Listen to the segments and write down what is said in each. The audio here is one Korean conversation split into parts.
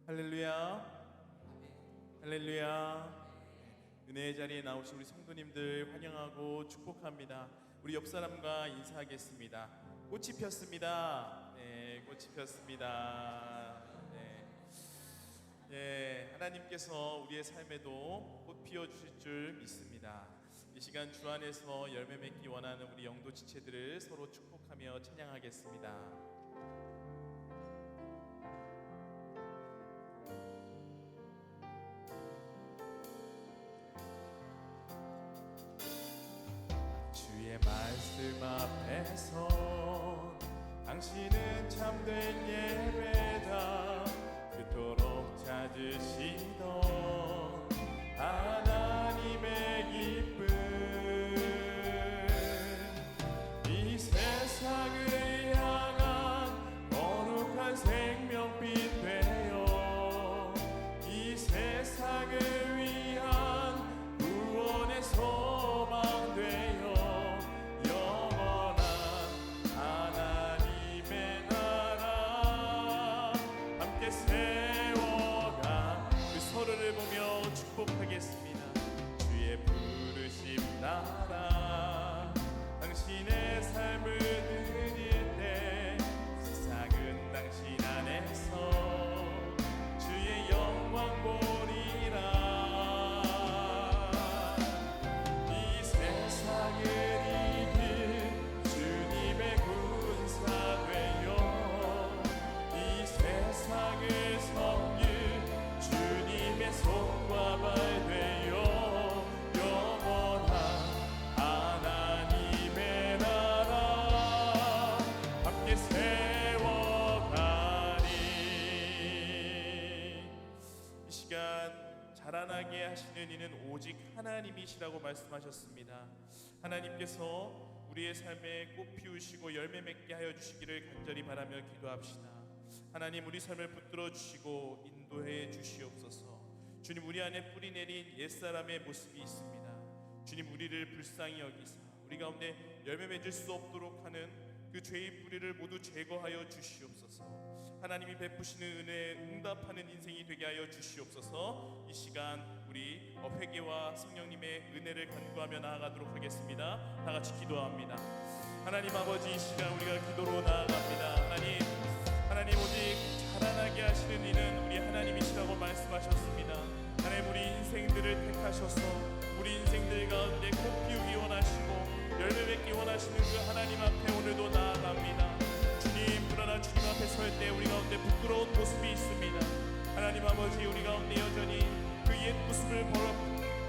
할렐루야, 할렐루야. 은혜의 자리에 나오신 우리 성도님들 환영하고 축복합니다. 우리 옆 사람과 인사하겠습니다. 꽃이 폈습니다. 네, 꽃이 폈습니다. 네, 하나님께서 우리의 삶에도 꽃 피워주실 줄 믿습니다. 이 시간 주 안에서 열매 맺기 원하는 우리 영도 지체들을 서로 축복하며 찬양하겠습니다. 주의 말씀 앞에서 당신은 참된 예배다. 그토록 찾으시던 하나님의 기쁨, 이 세상을 향한 거룩한 생명빛 되어 이 세상을 위한 구원의 소망 되어 영원한 하나님의 나라 함께 세워가 그 서로를 보며 축복하겠습니다. 주의 부르심 따라 당신의 삶을 드릴 때 세상은 당신 안에서 주의 영광 보리라. 이 세상을 이길 주님의 군사 되어 이 세상을 섬길 주님의 손과 발 되어 영원한 하나님의 나라 함께 세워가리. 이 시간 자라나게 하시는 이는 오직 하나님이시라고 말씀하셨습니다. 하나님께서 우리의 삶에 꽃 피우시고 열매 맺게 하여 주시기를 간절히 바라며 기도합시다. 하나님, 우리 삶을 붙들어 주시고 인도해 주시옵소서. 주님, 우리 안에 뿌리 내린 옛사람의 모습이 있습니다. 주님, 우리를 불쌍히 여기사 우리 가운데 열매 맺을 수 없도록 하는 그 죄의 뿌리를 모두 제거하여 주시옵소서. 하나님이 베푸시는 은혜에 응답하는 인생이 되게 하여 주시옵소서. 이 시간 우리 회개와 성령님의 은혜를 간구하며 나아가도록 하겠습니다. 다 같이 기도합니다. 하나님 아버지, 이 시간 우리가 기도로 나아갑니다. 하나님 오직 자라나게 하시는 이는 우리 하나님이시라고 말씀하셨습니다. 하나님, 우리 인생들을 택하셔서 우리 인생들 가운데 꽃 피우기 원하시고 열매 맺기 원하시는 그 하나님 앞에 오늘도 나아갑니다. 주님, 그러나 주님 앞에 설 때 우리 가운데 부끄러운 모습이 있습니다. 하나님 아버지, 우리 가운데 여전히 그 옛 모습을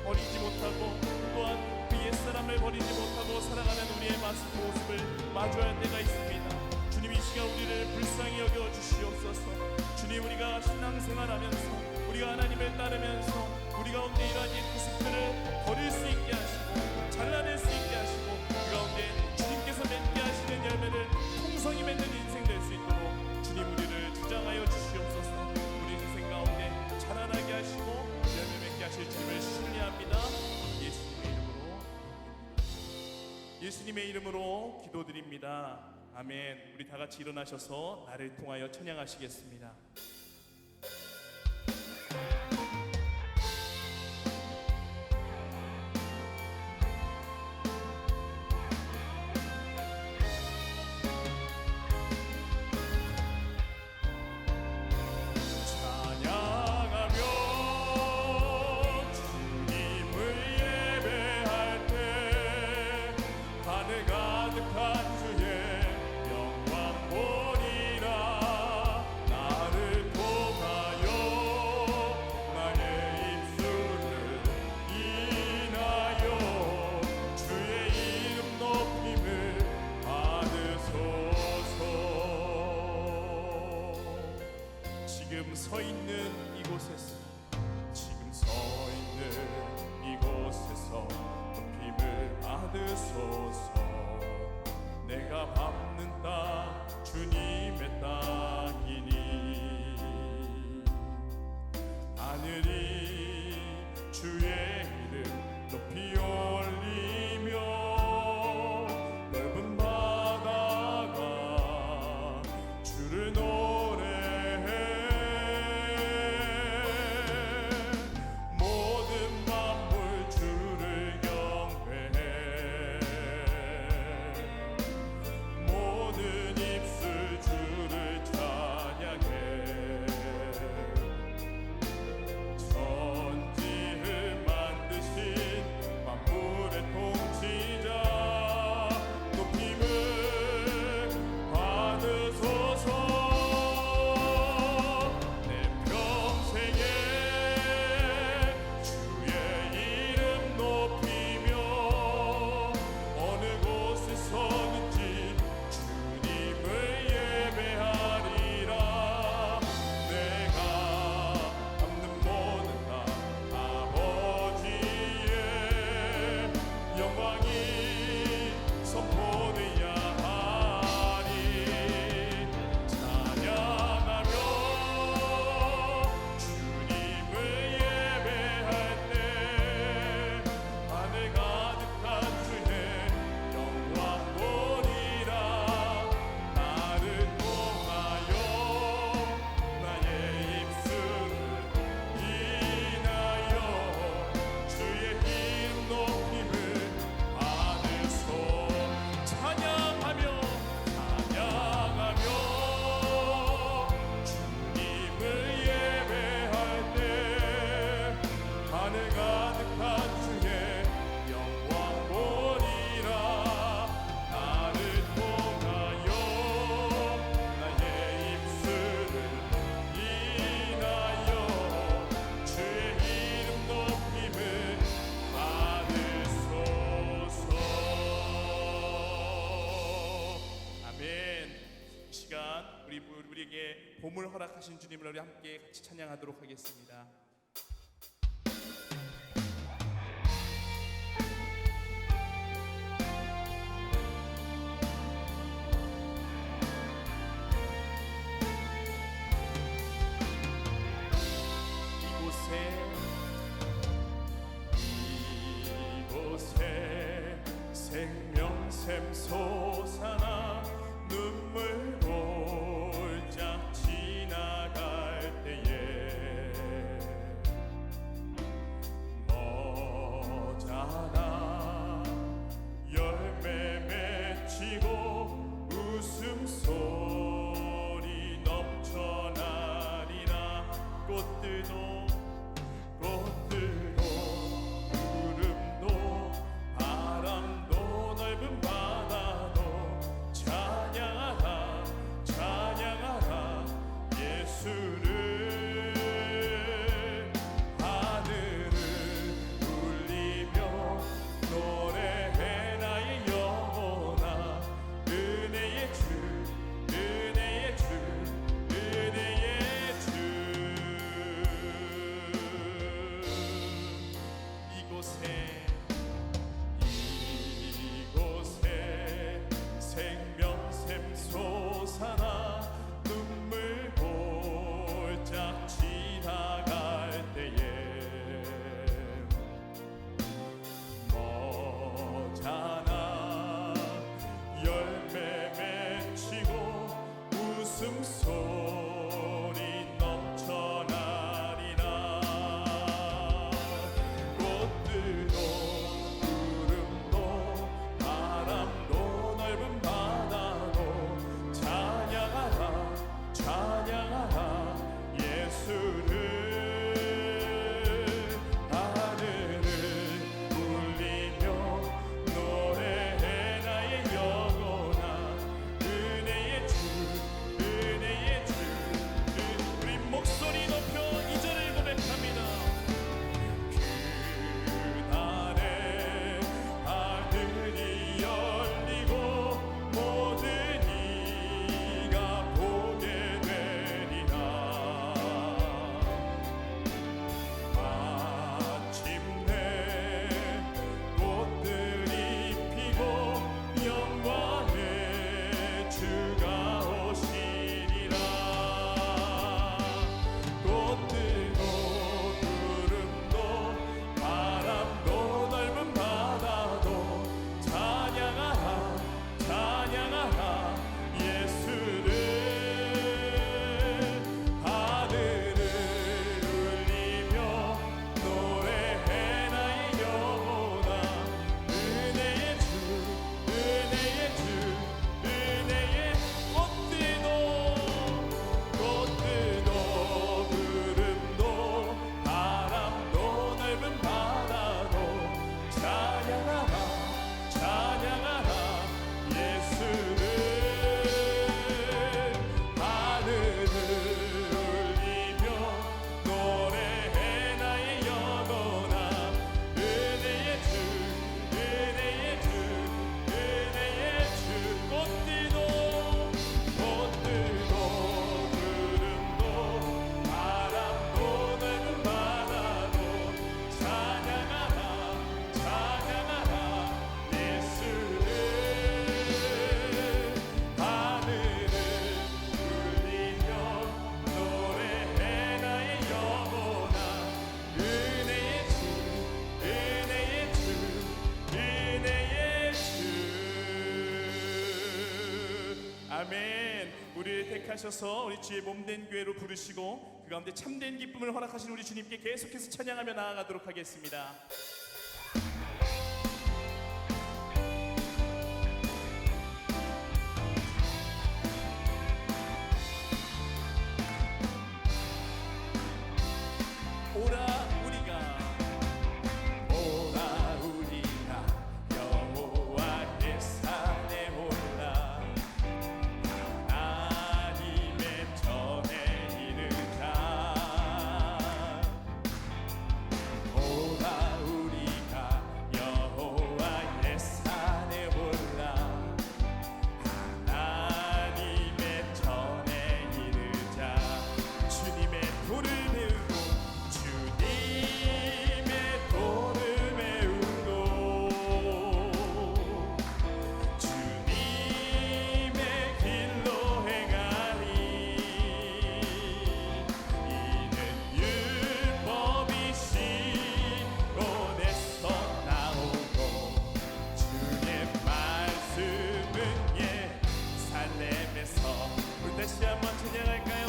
버리지 못하고 또한 그 옛사람을 버리지 못하고 살아가는 우리의 모습을 마주할 때가 있습니다. 주님, 이 시간 우리를 불쌍히 여겨 주시옵소서. 주님, 우리가 신앙생활하면서 우리가 하나님을 따르면서 우리 가운데 이러한 옛 모습들을 버릴 수 있게 하시고 잘라낼 수 있게 하시고 그 가운데 주님께서 맺게 하시는 열매를 풍성히 맺는 인생 될 수 있도록 주님, 우리를 주장하여 주시옵소서. 우리 인생 가운데 자라나게 하시고 열매 맺게 하실 주님을 신뢰합니다. 예수님의 이름으로 기도드립니다. 아멘. 우리 다 같이 일어나셔서 나를 통하여 찬양하시겠습니다. 지금 서 있는 이곳에서 높임을 받으소서. 내가 밟는 땅 주님의 땅이니 하늘이 주의 이름 높이 올리며 넓은 바다가 주를 노래해 우리에게 봄을 허락하신 주님을 우리 함께 같이 찬양하도록 하겠습니다. 이곳에 생명샘 솟아나 눈물 골짝 지나갈 때에 머자나 열매 맺히고 웃음소리 넘쳐나리라. 꽃들도 구름도 바람도 넓은 바다도 찬양하라 찬양하라 예수를. 하늘을 울리며 노래해 나의 영혼아. 은혜의 주 은혜의 주 은혜의 주. 이곳에 생명샘 솟아나 눈물 골짝 지나갈 때에 머자나 열매 맺히고 웃음소리 넘쳐나리라. 꽃들도 구름도 바람도 넓은 바다도 찬양하라 찬양하라 예수를. 하늘을 울리며 노래해 나의 영혼아. 은혜의 주 은혜의 주. 우리 목소리 높여 이 절을 고백합니다. 그날에 하늘이 열리고 모든 이가 보게 되리라. 마침내 꽃들이 피고 영광의 주가 오시리라. 꽃들도 구름도 바람도 넓은 바다도 찬양하라 찬양하라 예수를. 하늘을 울리며 노래해 나의 영혼아. 은혜의 주 은혜의 주 은혜의. 꽃들도 구름도 바람도 넓은 바다도 찬양하라 찬양하라 예수를. 하늘을 울리며 노래해 나의 영혼아. 은혜의 주 은혜의 주 은혜의 주. 꽃들도 구름도 바람도 넓은 바다도 찬양하라 찬양하라 예수를. 하늘을 울리며 노래해 나의 영혼아. 은혜의 주 은혜의 주 은혜의 주. 아멘. 우리를 택하셔서 우리 주의 몸된 교회로 부르시고 그 가운데 참된 기쁨을 허락하신 우리 주님께 계속해서 찬양하며 나아가도록 하겠습니다. 오라 우리가 여호와의 산에 올라 하나님의 전에 이르자. 오라 우리 안에서 우리 다시 한번 찬양할까요?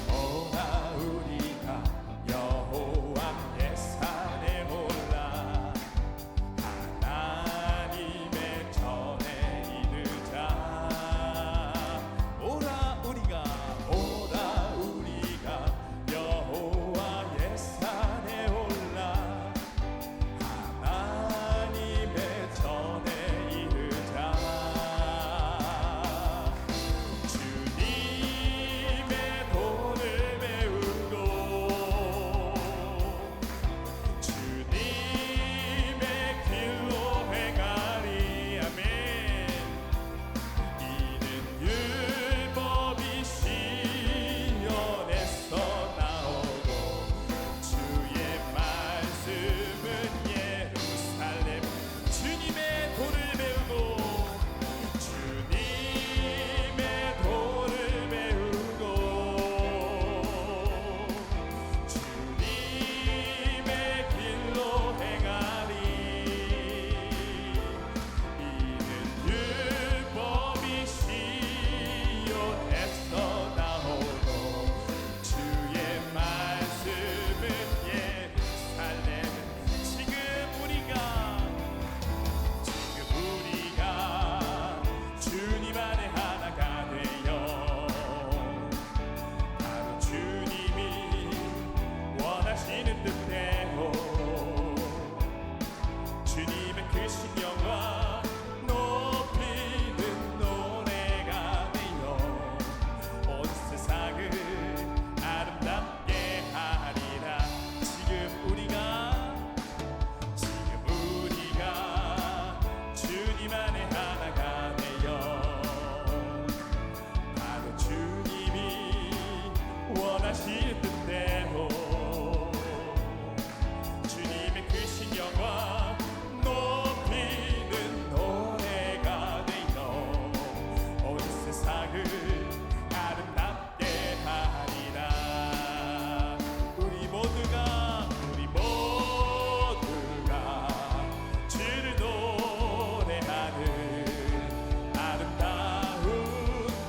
오라 우리가 여호와의 산에 올라 하나님의 전에 이르자. 오라 우리가 여호와의 산에 올라 하나님의 전에 이르자. 주님의 도를 배우고 주님의 길로 행하리. 아멘. 이는 율법이 시온에서 나오고 주의 말씀은 예루살렘. 주님의 도를 배우고 주님의 도를 배우고 주님의 길로 행하리. 이는 율법이 시온에서 나오고 주의 말씀은 예루살렘. 지금 우리가 주님 안에 하나가 되어 바로 주님이 원하시는 뜻대로 주님의 그 신령과 높이는 노래가 되어 온 세상을 아름답게 하리라. 지금 우리가 주님 안에 하나가 되어 바로 주님이 원하시는 뜻대로 주님의 그 신령과 높이는 노래가 되어 온 세상을 아름답게 하리라. 우리 모두가 주를 노래하는 아름다운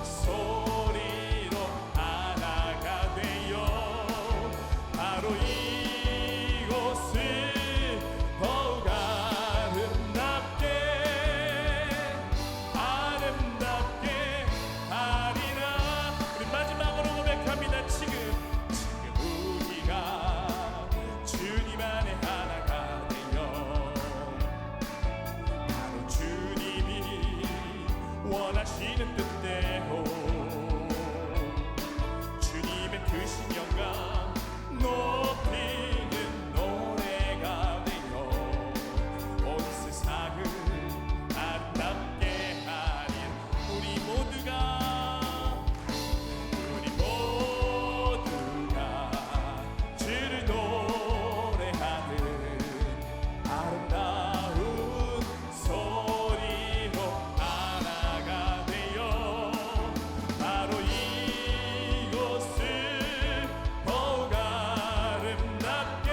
소리로 하나가 되어 바로 이곳을 더욱 아름답게 하리라. 우리 마지막으로 고백합니다. 지금 우리가 주님 안에 하나가 되어 바로 주님이 원하시는 뜻대로 주님의 그 신령과 높이는 노래가 되어 온 세상을 아름답게 하리. 우리 모두가 주를 노래하는 아름다운 소리로 하나가 되어 바로 이곳을 더욱 아름답게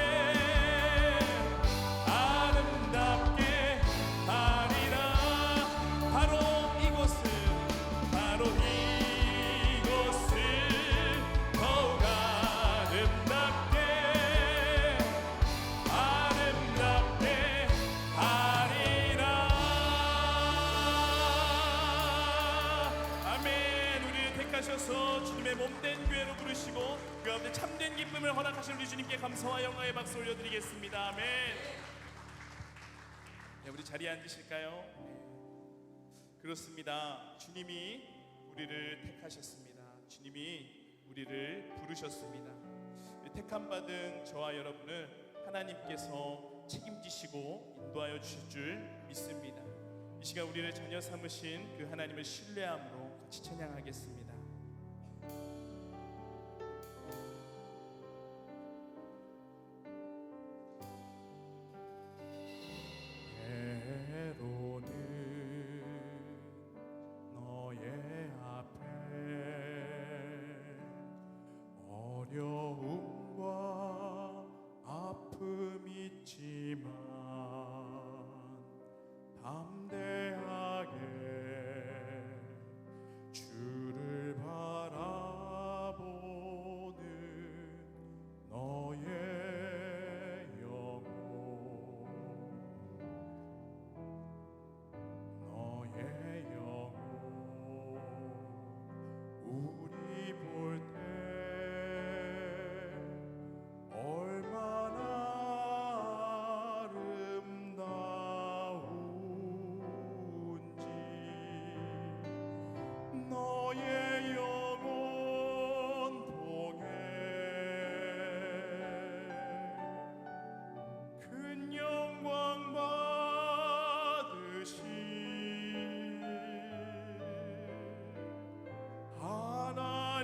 하리라. 바로 이곳을 더욱 아름답게 하리라. 아멘. 우리를 택하셔서 주님의 몸된 교회로 부르시고 그 가운데 참된 기쁨을 허락하신 우리 주님께 감사와 영광의 박수 올려드리겠습니다. 아멘. 네, 우리 자리에 앉으실까요? 그렇습니다. 주님이 우리를 택하셨습니다. 주님이 우리를 부르셨습니다. 택함 받은 저와 여러분을 하나님께서 책임지시고 인도하여 주실 줄 믿습니다. 이 시간 우리를 자녀 삼으신 그 하나님을 신뢰함으로 같이 찬양하겠습니다. 우리 볼 때 얼마나 아름다운지 너의 영혼 통해 큰 영광 받으신 하나님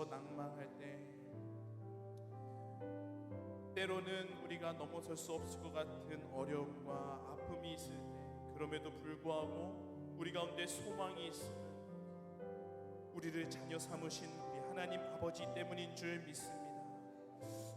낭망할 때, 때로는 우리가 넘어설 수 없을 것 같은 어려움과 아픔이 있을 때, 그럼에도 불구하고 우리 가운데 소망이 있으면 우리를 자녀 삼으신 우리 하나님 아버지 때문인 줄 믿습니다.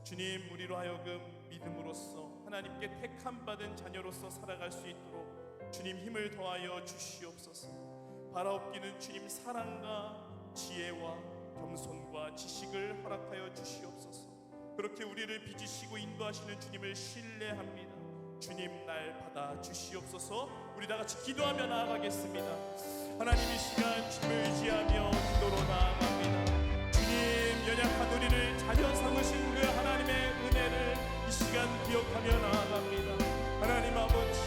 주님, 우리로 하여금 믿음으로써 하나님께 택함 받은 자녀로서 살아갈 수 있도록 주님 힘을 더하여 주시옵소서. 바라옵기는 주님 사랑과 지혜와 겸손과 지식을 허락하여 주시옵소서. 그렇게 우리를 빚으시고 인도하시는 주님을 신뢰합니다. 주님, 날 받아 주시옵소서. 우리 다 같이 기도하며 나아가겠습니다. 하나님, 이 시간 주님을 의지하며 기도로 나아갑니다. 주님, 연약한 우리를 자녀 삼으신 그 하나님의 은혜를 이 시간 기억하며 나아갑니다. 하나님 아버지,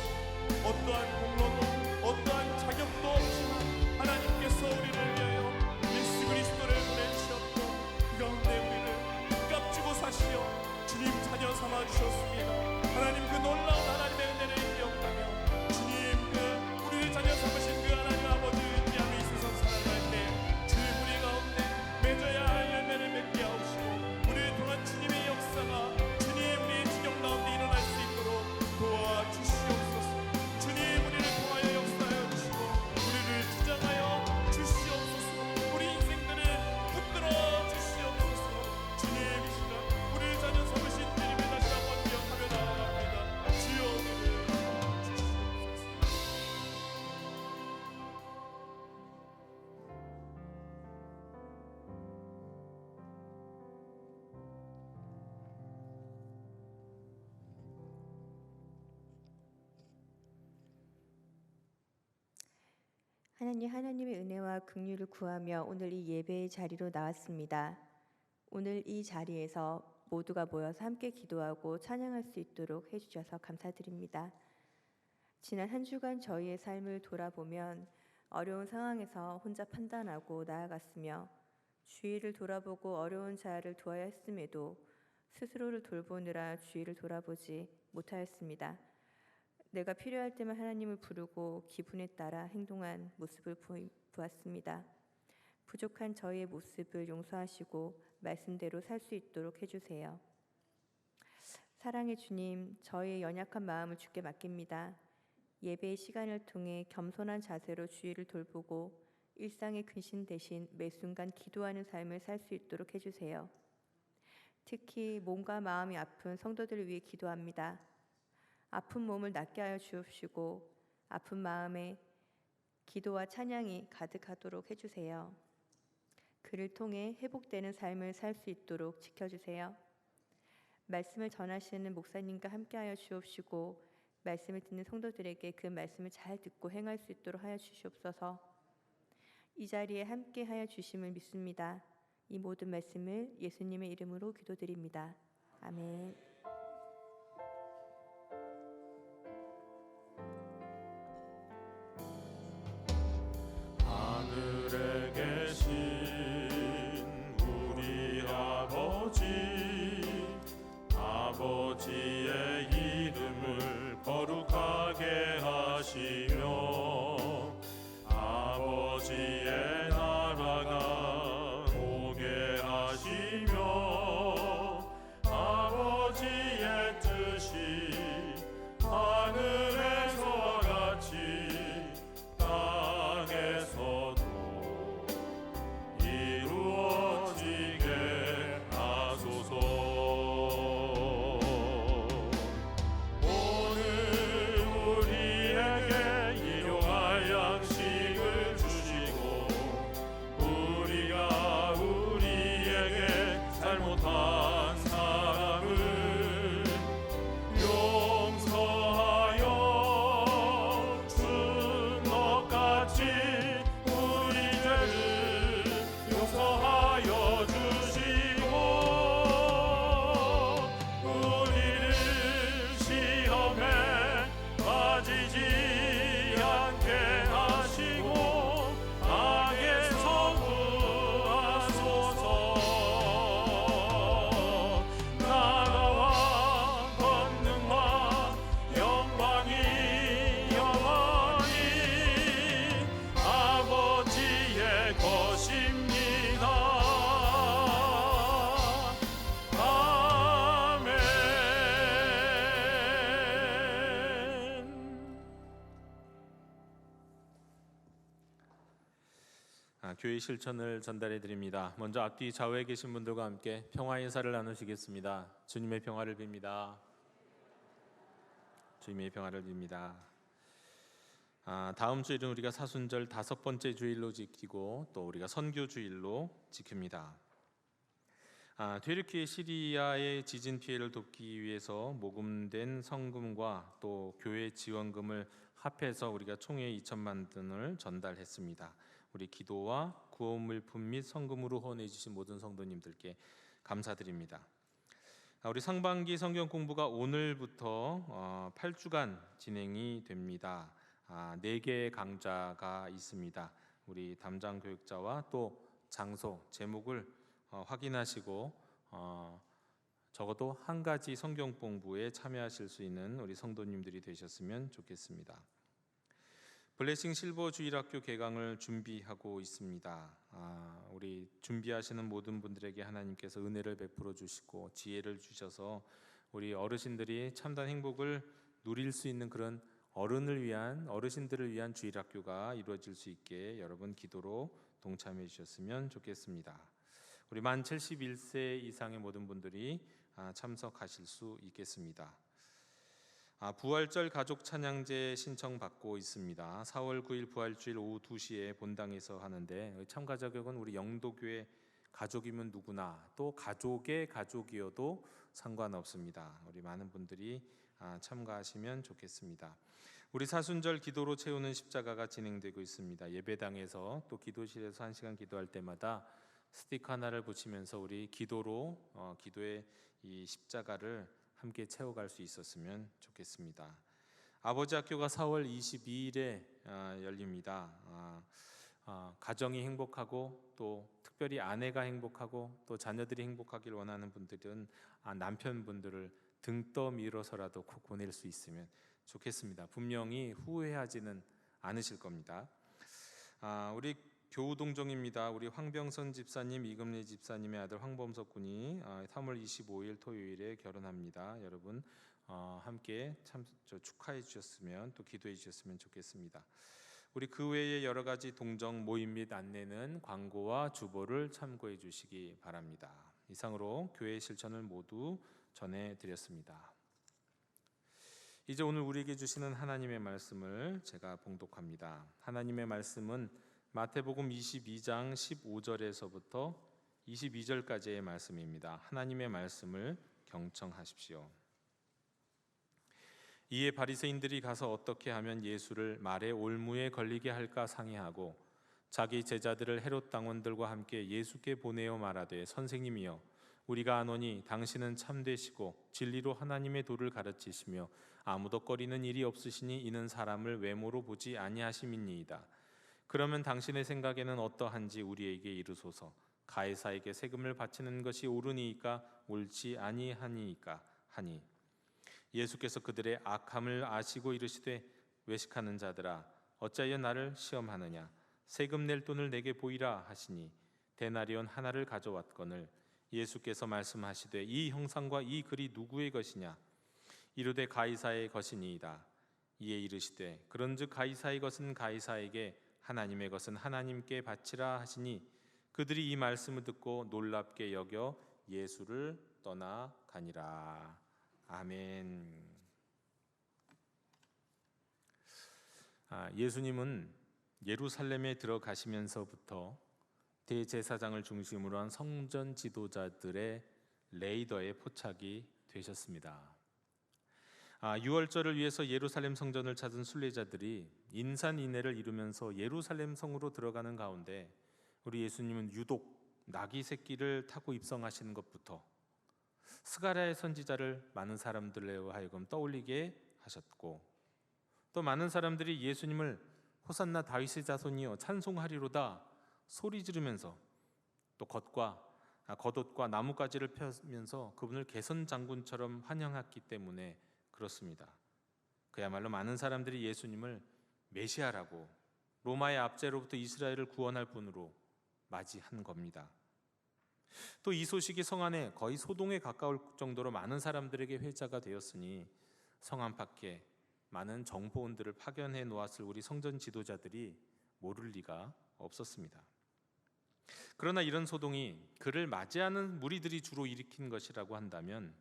어떠한 공로도 어떠한 자격도 없지만 하나님께서 우리를 위하여 예수 그리스도를 보내주셨고 그 가운데 우리를 값주고 사시어 주님 자녀 삼아 주셨습니다. 하나님, 그 놀라운 하나님의 은혜를 기억하며 주님, 그 우리를 자녀 삼으신 그 하나님 아버지를 의지하며 이 세상 살아갈 때 주님, 우리 가운데 맺어야 할 열매를 맺게 하옵시고 우리를 통한 주님의 역사가 주님 우리의 지경 가운데 일어날 수 있도록 도와주시옵소서. 주님, 우리를 통하여 역사하여 주시고 우리를 주장하여 주시옵소서. 우리 인생들을 붙들어 주시옵소서. 주님, 이 시간 우리를 자녀 삼으신 주님을 다시 한번 기억하며 나아갑니다. 주여, 우리를 주시옵소서. 하나님의 은혜와 긍휼을 구하며 오늘 이 예배의 자리로 나왔습니다. 오늘 이 자리에서 모두가 모여서 함께 기도하고 찬양할 수 있도록 해주셔서 감사드립니다. 지난 한 주간 저희의 삶을 돌아보면 어려운 상황에서 혼자 판단하고 나아갔으며 주위를 돌아보고 어려운 자를 도와야 했음에도 스스로를 돌보느라 주위를 돌아보지 못하였습니다. 내가 필요할 때만 하나님을 부르고 기분에 따라 행동한 모습을 보았습니다. 부족한 저희의 모습을 용서하시고 말씀대로 살 수 있도록 해주세요. 사랑의 주님, 저희의 연약한 마음을 주께 맡깁니다. 예배의 시간을 통해 겸손한 자세로 주위를 돌보고 일상의 근신 대신 매 순간 기도하는 삶을 살 수 있도록 해주세요. 특히 몸과 마음이 아픈 성도들을 위해 기도합니다. 아픈 몸을 낫게 하여 주옵시고 아픈 마음에 기도와 찬양이 가득하도록 해주세요. 그를 통해 회복되는 삶을 살 수 있도록 지켜주세요. 말씀을 전하시는 목사님과 함께하여 주옵시고 말씀을 듣는 성도들에게 그 말씀을 잘 듣고 행할 수 있도록 하여 주시옵소서. 이 자리에 함께하여 주심을 믿습니다. 이 모든 말씀을 예수님의 이름으로 기도드립니다. 아멘. 하늘에 계신 우리 아버지의 이름을 거룩하게 하시며 아버지의 나라가 오게 하시며 아버지 교회 실천을 전달해 드립니다. 먼저 앞뒤 좌우에 계신 분들과 함께 평화 인사를 나누시겠습니다. 주님의 평화를 빕니다. 주님의 평화를 빕니다. 다음 주일은 우리가 사순절 5번째 주일로 지키고 또 우리가 선교 주일로 지킵니다. 튀르키예 시리아의 지진 피해를 돕기 위해서 모금된 성금과 또 교회 지원금을 합해서 우리가 총회 2천만 원을 전달했습니다. 우리 기도와 구호물품 및 성금으로 후원해 주신 모든 성도님들께 감사드립니다. 우리 상반기 성경 공부가 오늘부터 8주간 진행이 됩니다. 4개의 강좌가 있습니다. 우리 담당 교육자와 또 장소, 제목을 확인하시고 적어도 한 가지 성경 공부에 참여하실 수 있는 우리 성도님들이 되셨으면 좋겠습니다. 블레싱 실버 주일학교 개강을 준비하고 있습니다. 우리 준비하시는 모든 분들에게 하나님께서 은혜를 베풀어 주시고 지혜를 주셔서 우리 어르신들이 참된 행복을 누릴 수 있는 그런 어르신들을 위한 주일학교가 이루어질 수 있게 여러분 기도로 동참해 주셨으면 좋겠습니다. 우리 만 71세 이상의 모든 분들이 참석하실 수 있겠습니다. 부활절 가족 찬양제 신청받고 있습니다. 4월 9일 부활주일 오후 2시에 본당에서 하는데 참가 자격은 우리 영도교회 가족이면 누구나 또 가족의 가족이어도 상관없습니다. 우리 많은 분들이 참가하시면 좋겠습니다. 우리 사순절 기도로 채우는 십자가가 진행되고 있습니다. 예배당에서 또 기도실에서 1시간 기도할 때마다 스티커 하나를 붙이면서 우리 기도의 이 십자가를 함께 채워갈 수 있었으면 좋겠습니다. 아버지 학교가 4월 22일에 열립니다. 가정이 행복하고 또 특별히 아내가 행복하고 또 자녀들이 행복하길 원하는 분들은 남편분들을 등 떠밀어서라도 꼭 보낼 수 있으면 좋겠습니다. 분명히 후회하지는 않으실 겁니다. 우리 교우동정입니다. 우리 황병선 집사님, 이금래 집사님의 아들 황범석 군이 3월 25일 토요일에 결혼합니다. 여러분 함께 축하해 주셨으면 또 기도해 주셨으면 좋겠습니다. 우리 그 외에 여러 가지 동정 모임 및 안내는 광고와 주보를 참고해 주시기 바랍니다. 이상으로 교회 실천을 모두 전해 드렸습니다. 이제 오늘 우리에게 주시는 하나님의 말씀을 제가 봉독합니다. 하나님의 말씀은 마태복음 22장 15절에서부터 22절까지의 말씀입니다. 하나님의 말씀을 경청하십시오. 이에 바리새인들이 가서 어떻게 하면 예수를 말의 올무에 걸리게 할까 상의하고 자기 제자들을 헤롯 당원들과 함께 예수께 보내어 말하되 선생님이여 우리가 아노니 당신은 참되시고 진리로 하나님의 도를 가르치시며 아무도 꺼리는 일이 없으시니 이는 사람을 외모로 보지 아니하심이니이다. 그러면 당신의 생각에는 어떠한지 우리에게 이르소서. 가이사에게 세금을 바치는 것이 옳으니이까 옳지 아니하니이까 하니 예수께서 그들의 악함을 아시고 이르시되 외식하는 자들아 어찌하여 나를 시험하느냐 세금 낼 돈을 내게 보이라 하시니 데나리온 하나를 가져왔거늘 예수께서 말씀하시되 이 형상과 이 글이 누구의 것이냐 이르되 가이사의 것이니이다. 이에 이르시되 그런즉 가이사의 것은 가이사에게 하나님의 것은 하나님께 바치라 하시니 그들이 이 말씀을 듣고 놀랍게 여겨 예수를 떠나가니라. 아멘. 예수님은 예루살렘에 들어가시면서부터 대제사장을 중심으로 한 성전 지도자들의 레이더에 포착이 되셨습니다. 유월절을 위해서 예루살렘 성전을 찾은 순례자들이 인산인해를 이루면서 예루살렘 성으로 들어가는 가운데 우리 예수님은 유독 나귀 새끼를 타고 입성하시는 것부터 스가랴의 선지자를 많은 사람들로 하여금 떠올리게 하셨고 또 많은 사람들이 예수님을 호산나 다윗의 자손이여 찬송하리로다 소리 지르면서 또 겉옷과 나뭇가지를 펴면서 그분을 개선 장군처럼 환영했기 때문에 그렇습니다. 그야말로 많은 사람들이 예수님을 메시아라고 로마의 압제로부터 이스라엘을 구원할 분으로 맞이한 겁니다. 또 이 소식이 성 안에 거의 소동에 가까울 정도로 많은 사람들에게 회자가 되었으니 성 안팎에 많은 정보원들을 파견해 놓았을 우리 성전 지도자들이 모를 리가 없었습니다. 그러나 이런 소동이 그를 맞이하는 무리들이 주로 일으킨 것이라고 한다면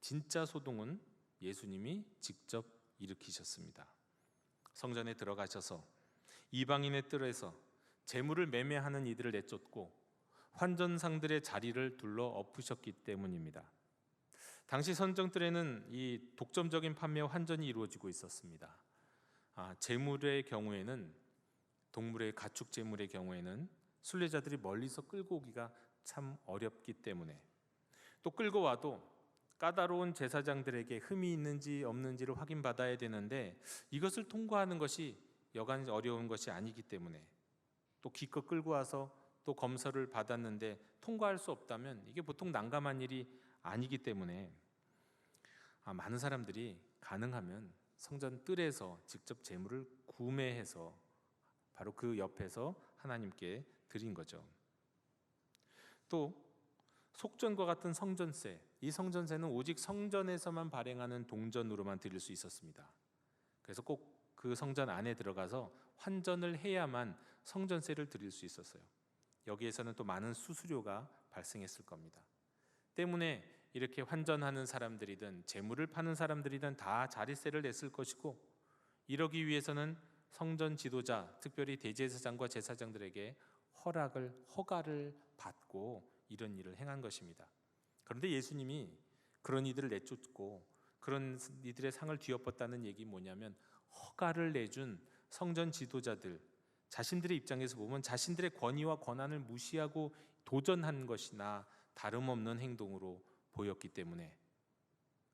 진짜 소동은 예수님이 직접 일으키셨습니다. 성전에 들어가셔서 이방인의 뜰에서 재물을 매매하는 이들을 내쫓고 환전상들의 자리를 둘러 엎으셨기 때문입니다. 당시 선정뜰에는 이 독점적인 판매와 환전이 이루어지고 있었습니다. 재물의 경우에는, 동물의 가축 재물의 경우에는 순례자들이 멀리서 끌고 오기가 참 어렵기 때문에, 또 끌고 와도 까다로운 제사장들에게 흠이 있는지 없는지를 확인받아야 되는데 이것을 통과하는 것이 여간 어려운 것이 아니기 때문에, 또 기껏 끌고 와서 또 검사를 받았는데 통과할 수 없다면 이게 보통 난감한 일이 아니기 때문에 많은 사람들이 가능하면 성전 뜰에서 직접 제물을 구매해서 바로 그 옆에서 하나님께 드린 거죠. 또 속전과 같은 성전세, 이 성전세는 오직 성전에서만 발행하는 동전으로만 드릴 수 있었습니다. 그래서 꼭 그 성전 안에 들어가서 환전을 해야만 성전세를 드릴 수 있었어요. 여기에서는 또 많은 수수료가 발생했을 겁니다. 때문에 이렇게 환전하는 사람들이든 재물을 파는 사람들이든 다 자릿세를 냈을 것이고, 이러기 위해서는 성전 지도자, 특별히 대제사장과 제사장들에게 허가를 받고 이런 일을 행한 것입니다. 그런데 예수님이 그런 이들을 내쫓고 그런 이들의 상을 뒤엎었다는 얘기 뭐냐면, 허가를 내준 성전 지도자들 자신들의 입장에서 보면 자신들의 권위와 권한을 무시하고 도전한 것이나 다름없는 행동으로 보였기 때문에,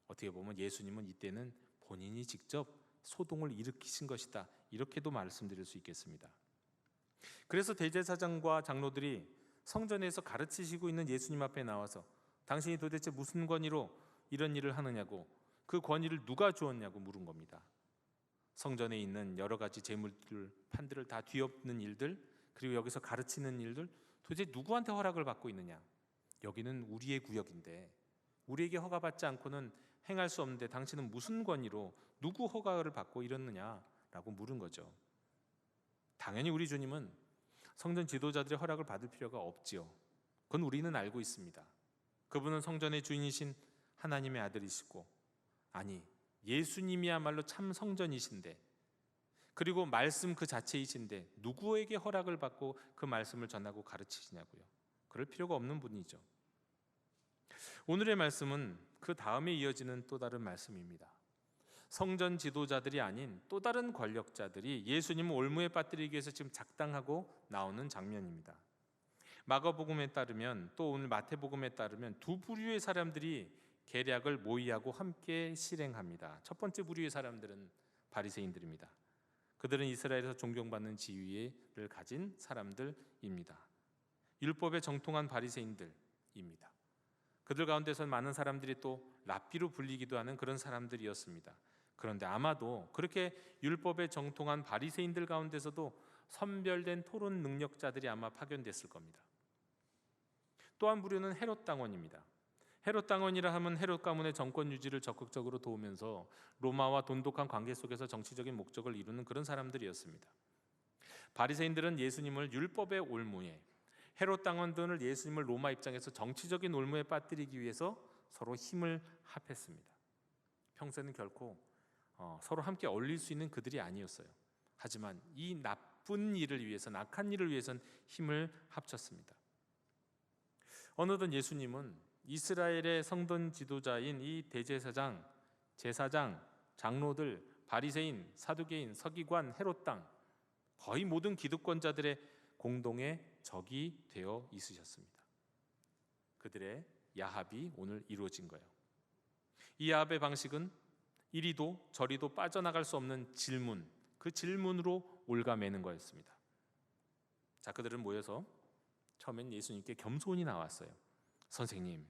어떻게 보면 예수님은 이때는 본인이 직접 소동을 일으키신 것이다, 이렇게도 말씀드릴 수 있겠습니다. 그래서 대제사장과 장로들이 성전에서 가르치시고 있는 예수님 앞에 나와서 당신이 도대체 무슨 권위로 이런 일을 하느냐고, 그 권위를 누가 주었냐고 물은 겁니다. 성전에 있는 여러 가지 재물들, 판들을 다 뒤엎는 일들, 그리고 여기서 가르치는 일들, 도대체 누구한테 허락을 받고 있느냐? 여기는 우리의 구역인데 우리에게 허가받지 않고는 행할 수 없는데 당신은 무슨 권위로 누구 허가를 받고 이러느냐라고 물은 거죠. 당연히 우리 주님은 성전 지도자들의 허락을 받을 필요가 없지요. 그건 우리는 알고 있습니다. 그분은 성전의 주인이신 하나님의 아들이시고, 아니 예수님이야말로 참 성전이신데, 그리고 말씀 그 자체이신데 누구에게 허락을 받고 그 말씀을 전하고 가르치시냐고요. 그럴 필요가 없는 분이죠. 오늘의 말씀은 그 다음에 이어지는 또 다른 말씀입니다. 성전 지도자들이 아닌 또 다른 권력자들이 예수님을 올무에 빠뜨리기 위해서 지금 작당하고 나오는 장면입니다. 마가복음에 따르면, 또 오늘 마태복음에 따르면 두 부류의 사람들이 계략을 모의하고 함께 실행합니다. 첫 번째 부류의 사람들은 바리새인들입니다. 그들은 이스라엘에서 존경받는 지위를 가진 사람들입니다. 율법에 정통한 바리새인들입니다. 그들 가운데서 많은 사람들이 또 랍비로 불리기도 하는 그런 사람들이었습니다. 그런데 아마도 그렇게 율법에 정통한 바리새인들 가운데서도 선별된 토론 능력자들이 아마 파견됐을 겁니다. 또 한 부류는 헤롯 당원입니다. 헤롯 당원이라 하면 헤롯 가문의 정권 유지를 적극적으로 도우면서 로마와 돈독한 관계 속에서 정치적인 목적을 이루는 그런 사람들이었습니다. 바리새인들은 예수님을 율법의 올무에, 헤롯 당원들은 예수님을 로마 입장에서 정치적인 올무에 빠뜨리기 위해서 서로 힘을 합했습니다. 평소에는 결코 서로 함께 어울릴 수 있는 그들이 아니었어요. 하지만 이 나쁜 일을 위해서, 악한 일을 위해서는 힘을 합쳤습니다. 어느덧 예수님은 이스라엘의 성전 지도자인 이 대제사장, 제사장, 장로들, 바리새인, 사두개인, 서기관, 헤롯 당, 거의 모든 기득권자들의 공동의 적이 되어 있으셨습니다. 그들의 야합이 오늘 이루어진 거예요. 이 야합의 방식은 이리도 저리도 빠져나갈 수 없는 질문, 그 질문으로 올가매는 거였습니다. 자, 그들은 모여서 처음엔 예수님께 겸손히 나왔어요. 선생님,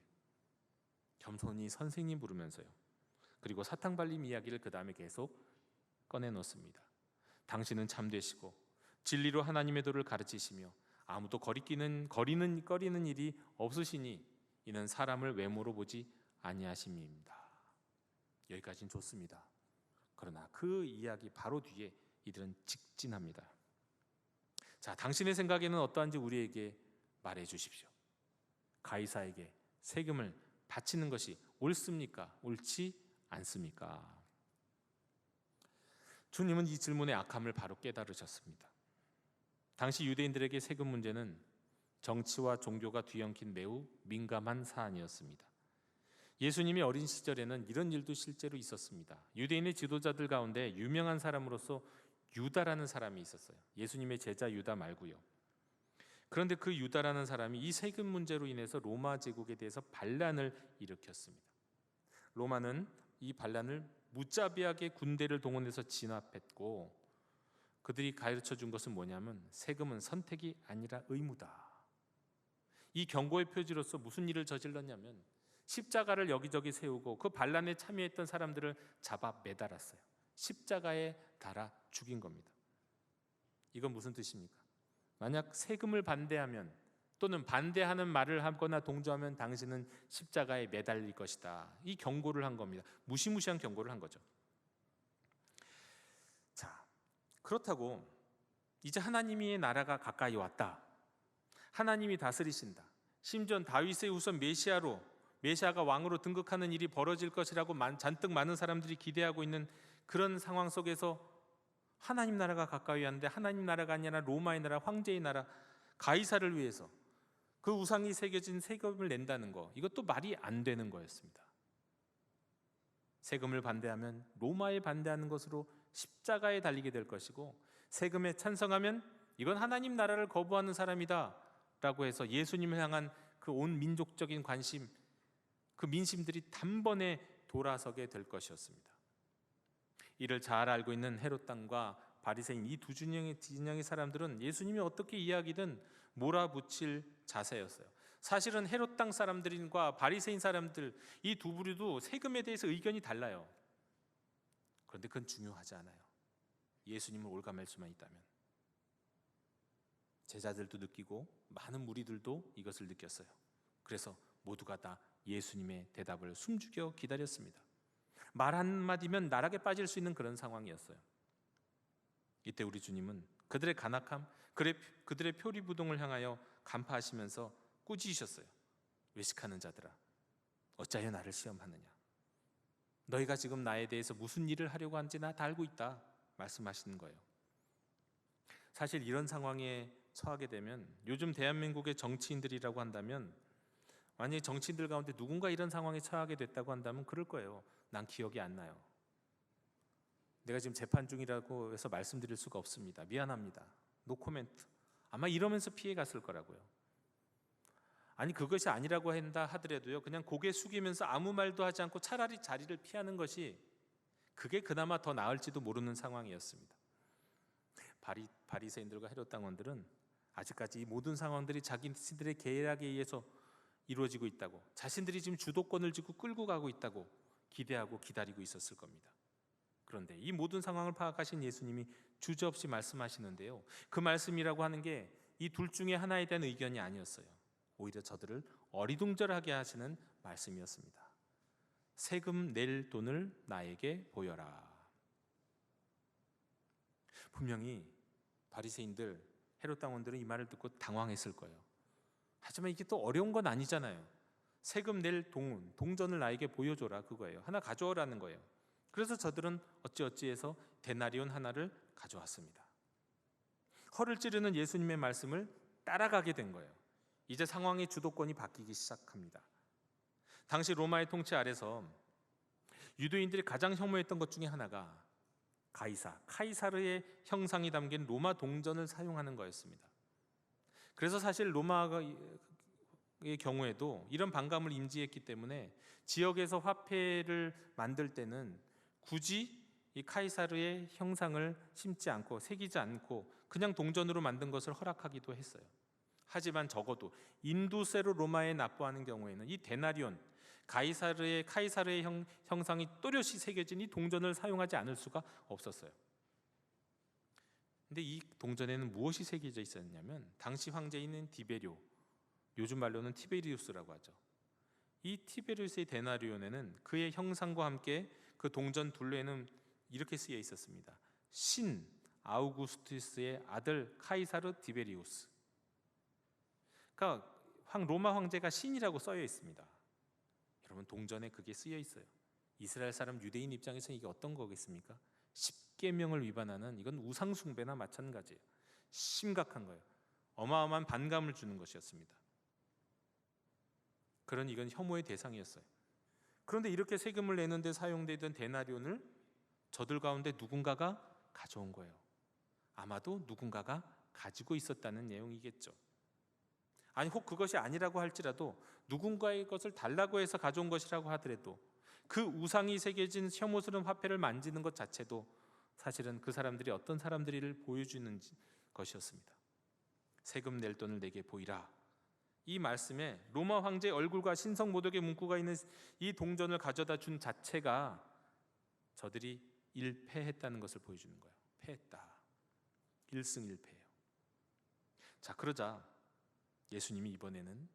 겸손히 선생님 부르면서요. 그리고 사탕발림 이야기를 그 다음에 계속 꺼내놓습니다. 당신은 참되시고 진리로 하나님의 도를 가르치시며 아무도 거리는 일이 없으시니 이는 사람을 외모로 보지 아니하심입니다. 여기까지는 좋습니다. 그러나 그 이야기 바로 뒤에 이들은 직진합니다. 자, 당신의 생각에는 어떠한지 우리에게 말해 주십시오. 가이사에게 세금을 바치는 것이 옳습니까? 옳지 않습니까? 주님은 이 질문의 악함을 바로 깨달으셨습니다. 당시 유대인들에게 세금 문제는 정치와 종교가 뒤엉킨 매우 민감한 사안이었습니다. 예수님이 어린 시절에는 이런 일도 실제로 있었습니다. 유대인의 지도자들 가운데 유명한 사람으로서 유다라는 사람이 있었어요. 예수님의 제자 유다 말고요. 그런데 그 유다라는 사람이 이 세금 문제로 인해서 로마 제국에 대해서 반란을 일으켰습니다. 로마는 이 반란을 무자비하게 군대를 동원해서 진압했고, 그들이 가르쳐 준 것은 뭐냐면 세금은 선택이 아니라 의무다. 이 경고의 표지로서 무슨 일을 저질렀냐면 십자가를 여기저기 세우고 그 반란에 참여했던 사람들을 잡아 매달았어요. 십자가에 달아 죽인 겁니다. 이건 무슨 뜻입니까? 만약 세금을 반대하면 또는 반대하는 말을 하거나 동조하면 당신은 십자가에 매달릴 것이다. 이 경고를 한 겁니다. 무시무시한 경고를 한 거죠. 자, 그렇다고 이제 하나님의 나라가 가까이 왔다. 하나님이 다스리신다. 심지어 다윗의 후손 메시아가 왕으로 등극하는 일이 벌어질 것이라고 잔뜩 많은 사람들이 기대하고 있는 그런 상황 속에서 하나님 나라가 가까이 왔는데 하나님 나라가 아니라 로마의 나라, 황제의 나라, 가이사를 위해서 그 우상이 새겨진 세금을 낸다는 거, 이것도 말이 안 되는 거였습니다. 세금을 반대하면 로마에 반대하는 것으로 십자가에 달리게 될 것이고, 세금에 찬성하면 이건 하나님 나라를 거부하는 사람이다 라고 해서 예수님을 향한 그 온 민족적인 관심, 그 민심들이 단번에 돌아서게 될 것이었습니다. 이를 잘 알고 있는 헤롯 당과 바리새인 이 두 진영의 사람들은 예수님이 어떻게 이야기든 몰아붙일 자세였어요. 사실은 헤롯 당 사람들과 바리새인 사람들 이 두 부류도 세금에 대해서 의견이 달라요. 그런데 그건 중요하지 않아요. 예수님을 올감할 수만 있다면. 제자들도 느끼고 많은 무리들도 이것을 느꼈어요. 그래서 모두가 다 예수님의 대답을 숨죽여 기다렸습니다. 말 한마디면 나락에 빠질 수 있는 그런 상황이었어요. 이때 우리 주님은 그들의 간악함, 그들의 표리부동을 향하여 간파하시면서 꾸짖으셨어요. 외식하는 자들아, 어찌하여 나를 시험하느냐? 너희가 지금 나에 대해서 무슨 일을 하려고 하는지 나 다 알고 있다 말씀하시는 거예요. 사실 이런 상황에 처하게 되면 요즘 대한민국의 정치인들이라고 한다면, 만약에 정치인들 가운데 누군가 이런 상황에 처하게 됐다고 한다면 그럴 거예요. 난 기억이 안 나요. 내가 지금 재판 중이라고 해서 말씀드릴 수가 없습니다. 미안합니다. 노 코멘트. 아마 이러면서 피해 갔을 거라고요. 아니 그것이 아니라고 한다 하더라도요, 그냥 고개 숙이면서 아무 말도 하지 않고 차라리 자리를 피하는 것이 그게 그나마 더 나을지도 모르는 상황이었습니다. 바리새인들과 헤롯 당원들은 아직까지 이 모든 상황들이 자신들의 계략에 의해서 이루어지고 있다고, 자신들이 지금 주도권을 쥐고 끌고 가고 있다고 기대하고 기다리고 있었을 겁니다. 그런데 이 모든 상황을 파악하신 예수님이 주저없이 말씀하시는데요, 그 말씀이라고 하는 게 이 둘 중에 하나에 대한 의견이 아니었어요. 오히려 저들을 어리둥절하게 하시는 말씀이었습니다. 세금 낼 돈을 나에게 보여라. 분명히 바리새인들, 헤롯 당원들은 이 말을 듣고 당황했을 거예요. 하지만 이게 또 어려운 건 아니잖아요. 세금 낼 동전을 나에게 보여줘라, 그거예요. 하나 가져오라는 거예요. 그래서 저들은 어찌어찌해서 데나리온 하나를 가져왔습니다. 허를 찌르는 예수님의 말씀을 따라가게 된 거예요. 이제 상황의 주도권이 바뀌기 시작합니다. 당시 로마의 통치 아래서 유대인들이 가장 혐오했던 것 중에 하나가 카이사르의 형상이 담긴 로마 동전을 사용하는 거였습니다. 그래서 사실 로마의 경우에도 이런 반감을 인지했기 때문에 지역에서 화폐를 만들 때는 굳이 이 카이사르의 형상을 심지 않고 새기지 않고 그냥 동전으로 만든 것을 허락하기도 했어요. 하지만 적어도 인두세로 로마에 납부하는 경우에는 이 데나리온, 카이사르의 형상이 또렷이 새겨진 이 동전을 사용하지 않을 수가 없었어요. 근데 이 동전에는 무엇이 새겨져 있었냐면 당시 황제인 디베리오, 요즘 말로는 티베리우스라고 하죠. 이 티베리우스의 데나리온에는 그의 형상과 함께 그 동전 둘레에는 이렇게 쓰여 있었습니다. 신 아우구스투스의 아들 카이사르 디베리우스. 그러니까 로마 황제가 신이라고 써여 있습니다. 여러분 동전에 그게 쓰여 있어요. 이스라엘 사람 유대인 입장에서 이게 어떤 거겠습니까? 십계명을 위반하는, 이건 우상 숭배나 마찬가지예요. 심각한 거예요. 어마어마한 반감을 주는 것이었습니다. 그런 이건 혐오의 대상이었어요. 그런데 이렇게 세금을 내는데 사용되던 데나리온을 저들 가운데 누군가가 가져온 거예요. 아마도 누군가가 가지고 있었다는 내용이겠죠. 아니 혹 그것이 아니라고 할지라도 누군가의 것을 달라고 해서 가져온 것이라고 하더라도 그 우상이 새겨진 혐오스러운 화폐를 만지는 것 자체도 사실은 그 사람들이 어떤 사람들을 보여주는 것이었습니다. 세금 낼 돈을 내게 보이라. 이 말씀에 로마 황제의 얼굴과 신성 모독의 문구가 있는 이 동전을 가져다 준 자체가 저들이 일패했다는 것을 보여주는 거예요. 패했다. 1승1패예요. 자, 그러자 예수님이 이번에는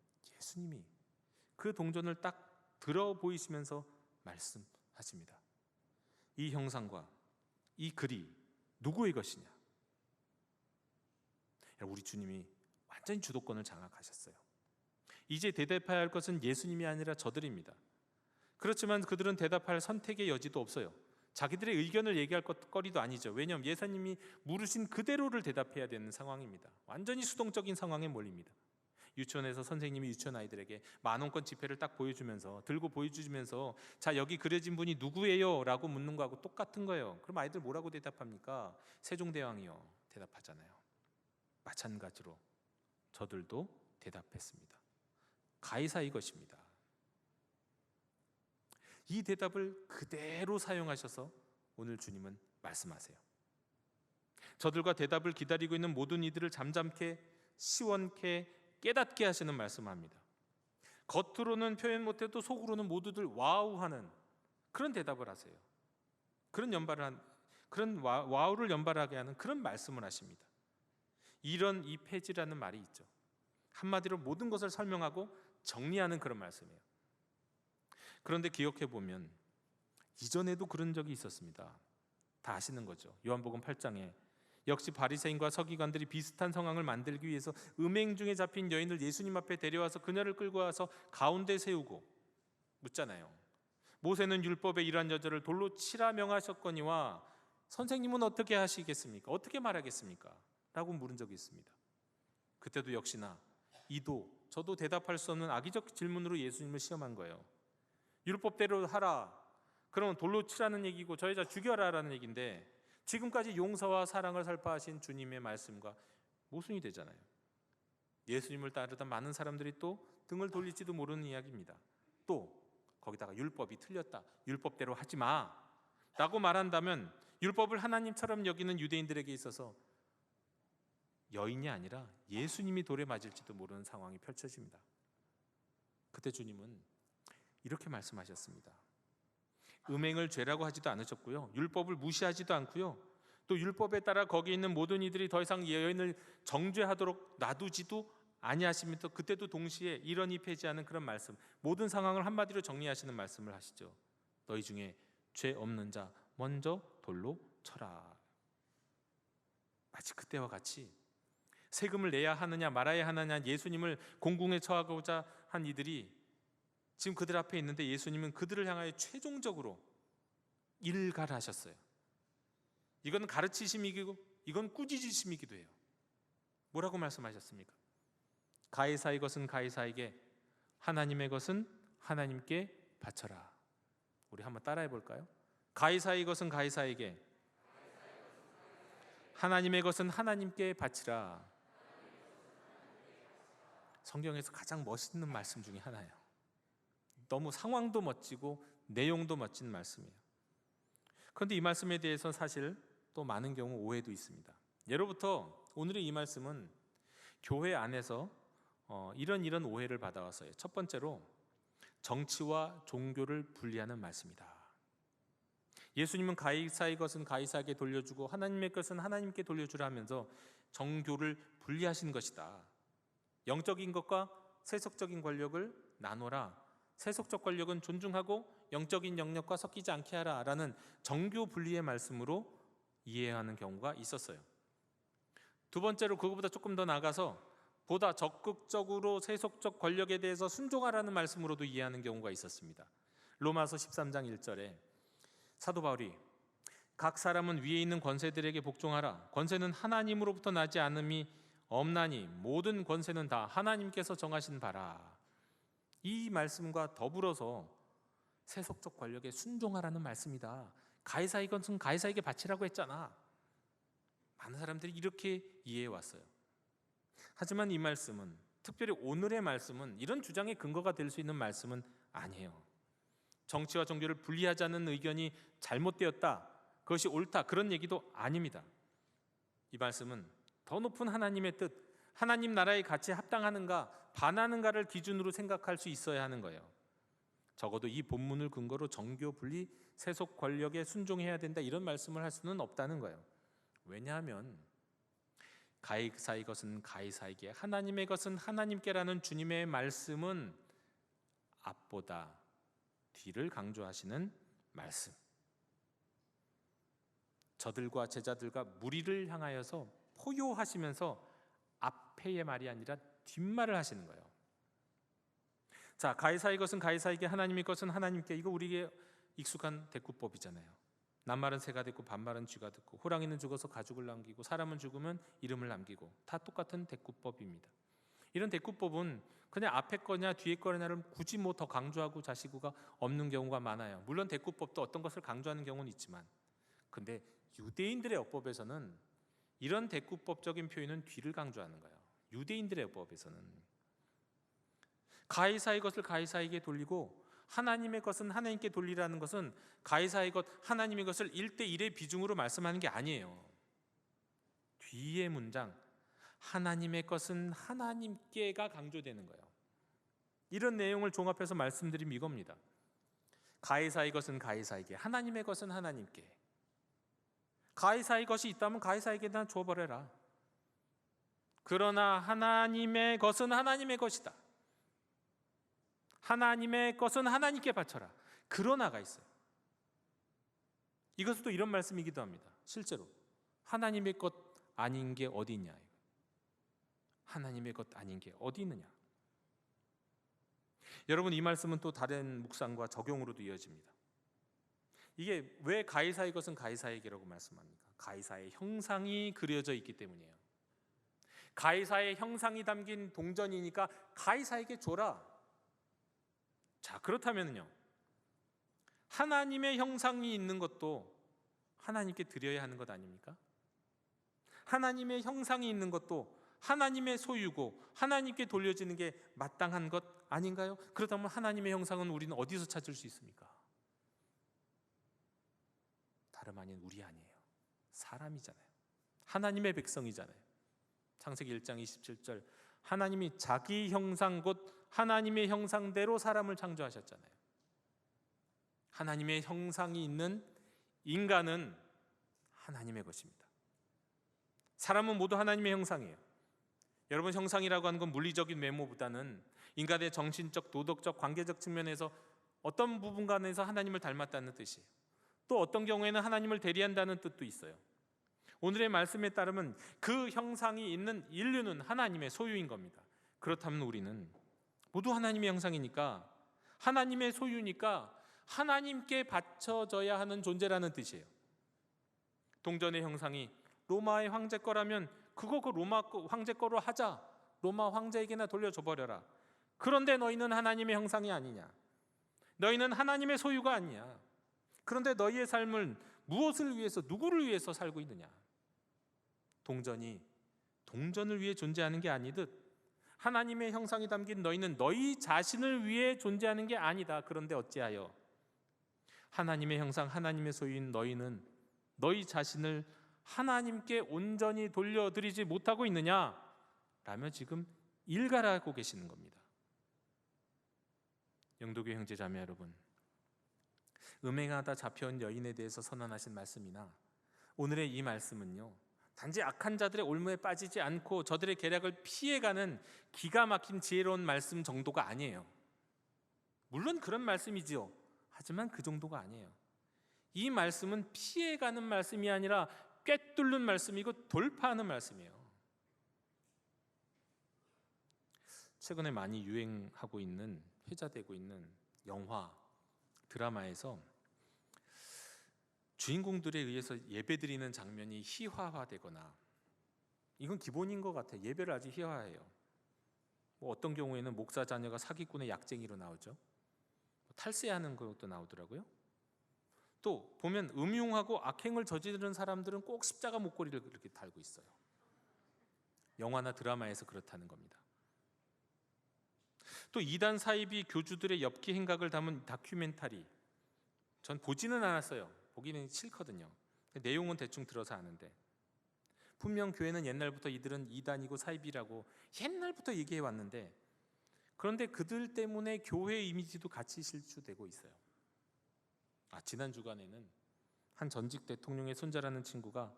그 동전을 딱 들어 보이시면서 말씀하십니다. 이 형상과 이 글이 누구의 것이냐? 우리 주님이 완전히 주도권을 장악하셨어요. 이제 대답해야 할 것은 예수님이 아니라 저들입니다. 그렇지만 그들은 대답할 선택의 여지도 없어요. 자기들의 의견을 얘기할 거리도 아니죠. 왜냐하면 예수님이 물으신 그대로를 대답해야 되는 상황입니다. 완전히 수동적인 상황에 몰립니다. 유치원에서 선생님이 유치원 아이들에게 10,000원권 지폐를 딱 들고 보여주면서 자, 여기 그려진 분이 누구예요? 라고 묻는 거하고 똑같은 거예요. 그럼 아이들 뭐라고 대답합니까? 세종대왕이요. 대답하잖아요. 마찬가지로 저들도 대답했습니다. 가이사의 것입니다. 이 대답을 그대로 사용하셔서 오늘 주님은 말씀하세요. 저들과 대답을 기다리고 있는 모든 이들을 잠잠케 시원케 깨닫게 하시는 말씀합니다. 겉으로는 표현 못해도 속으로는 모두들 와우하는 그런 대답을 하세요. 그런 와우를 연발하게 하는 그런 말씀을 하십니다. 이런 이 페이지라는 말이 있죠. 한마디로 모든 것을 설명하고 정리하는 그런 말씀이에요. 그런데 기억해 보면 이전에도 그런 적이 있었습니다. 다 아시는 거죠. 요한복음 8장에 역시 바리새인과 서기관들이 비슷한 상황을 만들기 위해서 음행 중에 잡힌 여인을 예수님 앞에 데려와서 그녀를 끌고 와서 가운데 세우고 묻잖아요. 모세는 율법에 이러한 여자를 돌로 치라 명하셨거니와 선생님은 어떻게 하시겠습니까? 어떻게 말하겠습니까? 라고 물은 적이 있습니다. 그때도 역시나 저도 대답할 수 없는 악의적 질문으로 예수님을 시험한 거예요. 율법대로 하라. 그러면 돌로 치라는 얘기고 저 여자 죽여라라는 얘기인데 지금까지 용서와 사랑을 설파하신 주님의 말씀과 모순이 되잖아요. 예수님을 따르던 많은 사람들이 또 등을 돌릴지도 모르는 이야기입니다. 또 거기다가 율법이 틀렸다. 율법대로 하지 마. 라고 말한다면 율법을 하나님처럼 여기는 유대인들에게 있어서 여인이 아니라 예수님이 돌에 맞을지도 모르는 상황이 펼쳐집니다. 그때 주님은 이렇게 말씀하셨습니다. 음행을 죄라고 하지도 않으셨고요. 율법을 무시하지도 않고요. 또 율법에 따라 거기 있는 모든 이들이 더 이상 여인을 정죄하도록 놔두지도 아니하시면서 그때도 동시에 이러니 폐지하는 그런 말씀, 모든 상황을 한마디로 정리하시는 말씀을 하시죠. 너희 중에 죄 없는 자 먼저 돌로 쳐라. 마치 그때와 같이 세금을 내야 하느냐 말아야 하느냐 예수님을 공궁에 처하고자 한 이들이 지금 그들 앞에 있는데 예수님은 그들을 향하여 최종적으로 일갈하셨어요. 이건 가르치심이고 이건 꾸짖으심이기도 해요. 뭐라고 말씀하셨습니까? 가이사의 것은 가이사에게, 하나님의 것은 하나님께 바쳐라. 우리 한번 따라해 볼까요? 가이사의 것은 가이사에게, 하나님의 것은 하나님께 바치라. 성경에서 가장 멋있는 말씀 중에 하나예요. 너무 상황도 멋지고 내용도 멋진 말씀이에요. 그런데 이 말씀에 대해서 사실 또 많은 경우 오해도 있습니다. 예로부터 오늘의 이 말씀은 교회 안에서 이런 오해를 받아왔어요. 첫 번째로 정치와 종교를 분리하는 말씀이다. 예수님은 가이사의 것은 가이사에게 돌려주고 하나님의 것은 하나님께 돌려주라 하면서 정교를 분리하신 것이다. 영적인 것과 세속적인 권력을 나눠라. 세속적 권력은 존중하고 영적인 영역과 섞이지 않게 하라라는 정교 분리의 말씀으로 이해하는 경우가 있었어요. 두 번째로 그것보다 조금 더 나아가서 보다 적극적으로 세속적 권력에 대해서 순종하라는 말씀으로도 이해하는 경우가 있었습니다. 로마서 13장 1절에 사도 바울이 각 사람은 위에 있는 권세들에게 복종하라. 권세는 하나님으로부터 나지 않음이 없나니 모든 권세는 다 하나님께서 정하신 바라. 이 말씀과 더불어서 세속적 권력에 순종하라는 말씀이다. 가이사의 것은 가이사에게 바치라고 했잖아. 많은 사람들이 이렇게 이해해 왔어요. 하지만 이 말씀은, 특별히 오늘의 말씀은 이런 주장의 근거가 될 수 있는 말씀은 아니에요. 정치와 종교를 분리하자는 의견이 잘못되었다, 그것이 옳다, 그런 얘기도 아닙니다. 이 말씀은 더 높은 하나님의 뜻, 하나님 나라의 가치에 합당하는가 반하는가를 기준으로 생각할 수 있어야 하는 거예요. 적어도 이 본문을 근거로 정교 분리, 세속 권력에 순종해야 된다, 이런 말씀을 할 수는 없다는 거예요. 왜냐하면 가이사의 것은 가이사에게, 하나님의 것은 하나님께라는 주님의 말씀은 앞보다 뒤를 강조하시는 말씀. 저들과 제자들과 무리를 향하여서 포효하시면서 앞에의 말이 아니라 뒷말을 하시는 거예요. 자, 가이사의 것은 가이사에게, 하나님의 것은 하나님께, 이거 우리에게 익숙한 대꾸법이잖아요. 낱말은 새가 듣고 반말은 쥐가 듣고, 호랑이는 죽어서 가죽을 남기고 사람은 죽으면 이름을 남기고, 다 똑같은 대꾸법입니다. 이런 대꾸법은 그냥 앞에 거냐 뒤에 거냐를 굳이 더 강조하고 자시고가 없는 경우가 많아요. 물론 대꾸법도 어떤 것을 강조하는 경우는 있지만, 근데 유대인들의 어법에서는 이런 대꾸법적인 표현은 뒤를 강조하는 거예요. 유대인들의 어법에서는 가이사의 것을 가이사에게 돌리고 하나님의 것은 하나님께 돌리라는 것은 가이사의 것, 하나님의 것을 1대1의 비중으로 말씀하는 게 아니에요. 뒤의 문장, 하나님의 것은 하나님께가 강조되는 거예요. 이런 내용을 종합해서 말씀드리면 이겁니다. 가이사의 것은 가이사에게, 하나님의 것은 하나님께. 가이사의 것이 있다면 가이사에게나 줘버려라. 그러나 하나님의 것은 하나님의 것이다. 하나님의 것은 하나님께 바쳐라. 그러나가 있어요. 이것은 또 이런 말씀이기도 합니다. 실제로 하나님의 것 아닌 게 어디 있냐. 하나님의 것 아닌 게 어디 있느냐. 여러분, 이 말씀은 또 다른 묵상과 적용으로도 이어집니다. 이게 왜 가이사의 것은 가이사에게라고 말씀합니까? 가이사의 형상이 그려져 있기 때문이에요. 가이사의 형상이 담긴 동전이니까 가이사에게 줘라. 자, 그렇다면요, 하나님의 형상이 있는 것도 하나님께 드려야 하는 것 아닙니까? 하나님의 형상이 있는 것도 하나님의 소유고 하나님께 돌려지는 게 마땅한 것 아닌가요? 그렇다면 하나님의 형상은 우리는 어디서 찾을 수 있습니까? 다름 아닌 우리 아니에요. 사람이잖아요. 하나님의 백성이잖아요. 창세기 1장 27절, 하나님이 자기 형상 곧 하나님의 형상대로 사람을 창조하셨잖아요. 하나님의 형상이 있는 인간은 하나님의 것입니다. 사람은 모두 하나님의 형상이에요. 여러분, 형상이라고 하는 건 물리적인 외모보다는 인간의 정신적, 도덕적, 관계적 측면에서 어떤 부분간에서 하나님을 닮았다는 뜻이에요. 또 어떤 경우에는 하나님을 대리한다는 뜻도 있어요. 오늘의 말씀에 따르면 그 형상이 있는 인류는 하나님의 소유인 겁니다. 그렇다면 우리는 모두 하나님의 형상이니까, 하나님의 소유니까 하나님께 바쳐져야 하는 존재라는 뜻이에요. 동전의 형상이 로마의 황제 거라면 그거 그 로마 황제 거로 하자. 로마 황제에게나 돌려줘 버려라. 그런데 너희는 하나님의 형상이 아니냐. 너희는 하나님의 소유가 아니야. 그런데 너희의 삶을 무엇을 위해서, 누구를 위해서 살고 있느냐. 동전이 동전을 위해 존재하는 게 아니듯 하나님의 형상이 담긴 너희는 너희 자신을 위해 존재하는 게 아니다. 그런데 어찌하여 하나님의 형상, 하나님의 소유인 너희는 너희 자신을 하나님께 온전히 돌려드리지 못하고 있느냐? 라며 지금 일갈하고 계시는 겁니다. 영도교 형제 자매 여러분, 음행하다 잡혀온 여인에 대해서 선언하신 말씀이나 오늘의 이 말씀은요, 단지 악한 자들의 올무에 빠지지 않고 저들의 계략을 피해가는 기가 막힌 지혜로운 말씀 정도가 아니에요. 물론 그런 말씀이지요. 하지만 그 정도가 아니에요. 이 말씀은 피해가는 말씀이 아니라 꿰뚫는 말씀이고 돌파하는 말씀이에요. 최근에 많이 유행하고 있는, 회자되고 있는 영화, 드라마에서 주인공들에 의해서 예배드리는 장면이 희화화되거나, 이건 기본인 것 같아요. 예배를 아주 희화화해요. 뭐 어떤 경우에는 목사 자녀가 사기꾼의 약쟁이로 나오죠. 탈세하는 것도 나오더라고요. 또 보면 음흉하고 악행을 저지르는 사람들은 꼭 십자가 목걸이를 그렇게 달고 있어요. 영화나 드라마에서 그렇다는 겁니다. 또 이단 사이비 교주들의 엽기 행각을 담은 다큐멘터리, 전 보지는 않았어요. 보기는 싫거든요. 내용은 대충 들어서 아는데, 분명 교회는 옛날부터 이들은 이단이고 사이비라고 옛날부터 얘기해 왔는데, 그런데 그들 때문에 교회 이미지도 같이 실추되고 있어요. 지난 주간에는 한 전직 대통령의 손자라는 친구가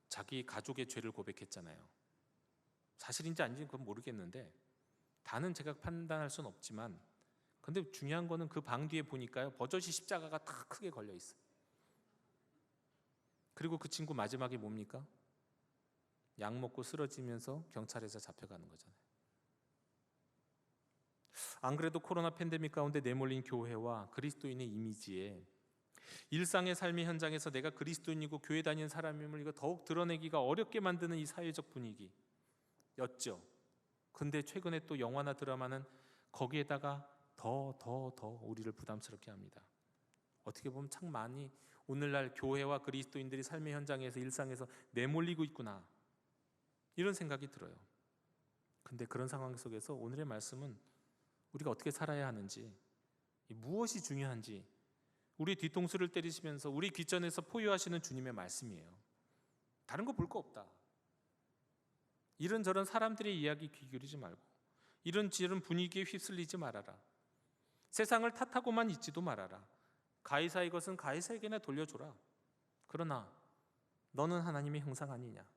자기 가족의 죄를 고백했잖아요. 사실인지 아닌지는 그건 모르겠는데, 다는 제가 판단할 수는 없지만, 근데 중요한 거는 그 방 뒤에 보니까요, 버젓이 십자가가 다 크게 걸려 있어요. 그리고 그 친구 마지막에 뭡니까? 약 먹고 쓰러지면서 경찰에서 잡혀가는 거잖아요. 안 그래도 코로나 팬데믹 가운데 내몰린 교회와 그리스도인의 이미지에, 일상의 삶의 현장에서 내가 그리스도인이고 교회 다니는 사람임을 이거 더욱 드러내기가 어렵게 만드는 이 사회적 분위기였죠. 근데 최근에 또 영화나 드라마는 거기에다가 더 우리를 부담스럽게 합니다. 어떻게 보면 참 많이 오늘날 교회와 그리스도인들이 삶의 현장에서, 일상에서 내몰리고 있구나, 이런 생각이 들어요. 근데 그런 상황 속에서 오늘의 말씀은 우리가 어떻게 살아야 하는지, 무엇이 중요한지 우리 뒤통수를 때리시면서 우리 귀전에서 포유하시는 주님의 말씀이에요. 다른 거 볼 거 없다. 이런저런 사람들의 이야기 귀 기울이지 말고, 이런저런 분위기에 휩쓸리지 말아라. 세상을 탓하고만 있지도 말아라. 가이사의 것은 가이사에게나 돌려줘라. 그러나 너는 하나님의 형상 아니냐?